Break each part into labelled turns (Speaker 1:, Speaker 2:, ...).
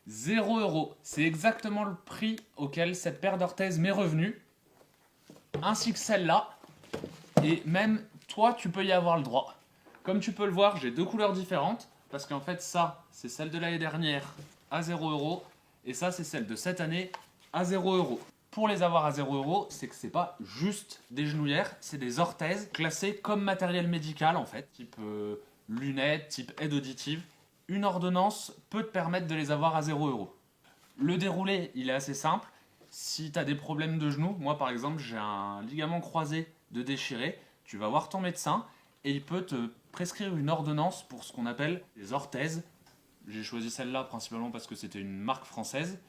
Speaker 1: 0 €. C'est exactement le prix auquel cette paire d'orthèses m'est revenue, ainsi que celle-là. Et même toi, tu peux y avoir le droit. Comme tu peux le voir, j'ai deux couleurs différentes, parce qu'en fait, ça, c'est celle de l'année dernière à 0 €, et ça, c'est celle de cette année à 0 €. Pour les avoir à 0 €, c'est que c'est pas juste des genouillères, c'est des orthèses classées comme matériel médical en fait, type lunettes, type aide auditive. Une ordonnance peut te permettre de les avoir à 0 €. Le déroulé, il est assez simple. Si tu as des problèmes de genoux, moi par exemple, j'ai un ligament croisé de déchiré, tu vas voir ton médecin et il peut te prescrire une ordonnance pour ce qu'on appelle des orthèses. J'ai choisi celle-là principalement parce que c'était une marque française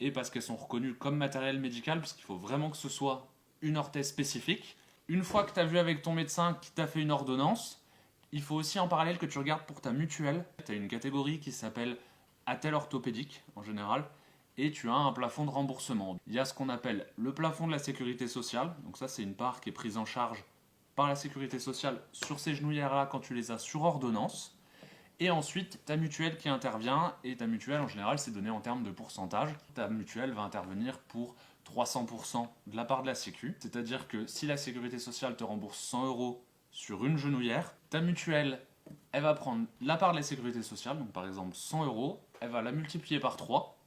Speaker 1: et parce qu'elles sont reconnues comme matériel médical, parce qu'il faut vraiment que ce soit une orthèse spécifique. Une fois que tu as vu avec ton médecin qui t'a fait une ordonnance, il faut aussi en parallèle que tu regardes pour ta mutuelle. Tu as une catégorie qui s'appelle attelle orthopédique en général, et tu as un plafond de remboursement. Il y a ce qu'on appelle le plafond de la sécurité sociale, donc ça c'est une part qui est prise en charge par la sécurité sociale sur ces genouillères-là quand tu les as sur ordonnance. Et ensuite, ta mutuelle qui intervient, et ta mutuelle en général c'est donné en termes de pourcentage. Ta mutuelle va intervenir pour 300% de la part de la Sécu, c'est-à-dire que si la sécurité sociale te rembourse 100 € sur une genouillère, ta mutuelle, elle va prendre la part de la sécurité sociale, donc par exemple 100 €, elle va la multiplier par 3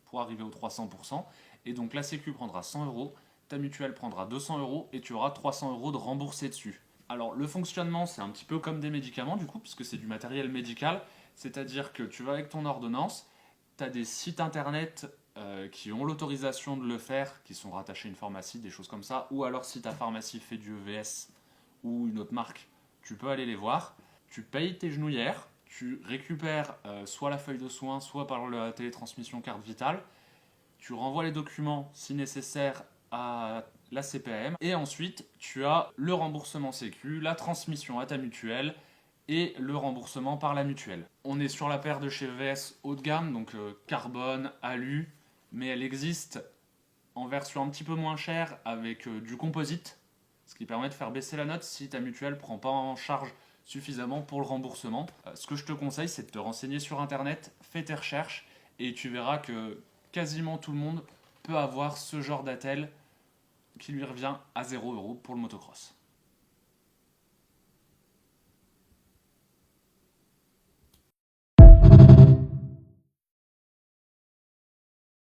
Speaker 1: pour arriver aux 300%, et donc la Sécu prendra 100 €, ta mutuelle prendra 200 € et tu auras 300 € de remboursé dessus. Alors le fonctionnement c'est un petit peu comme des médicaments du coup, puisque c'est du matériel médical, c'est-à-dire que tu vas avec ton ordonnance, tu as des sites internet qui ont l'autorisation de le faire, qui sont rattachés à une pharmacie, des choses comme ça, ou alors si ta pharmacie fait du EVS ou une autre marque, tu peux aller les voir, tu payes tes genouillères, tu récupères soit la feuille de soins, soit par la télétransmission carte vitale, tu renvoies les documents si nécessaire à la CPAM, et ensuite tu as le remboursement sécu, la transmission à ta mutuelle et le remboursement par la mutuelle. On est sur la paire de chez EVS haut de gamme, donc carbone, alu, mais elle existe en version un petit peu moins chère avec du composite, ce qui permet de faire baisser la note si ta mutuelle ne prend pas en charge suffisamment pour le remboursement. Ce que je te conseille, c'est de te renseigner sur internet, fais tes recherches et tu verras que quasiment tout le monde peut avoir ce genre d'attelle qui lui revient à 0 € pour le motocross.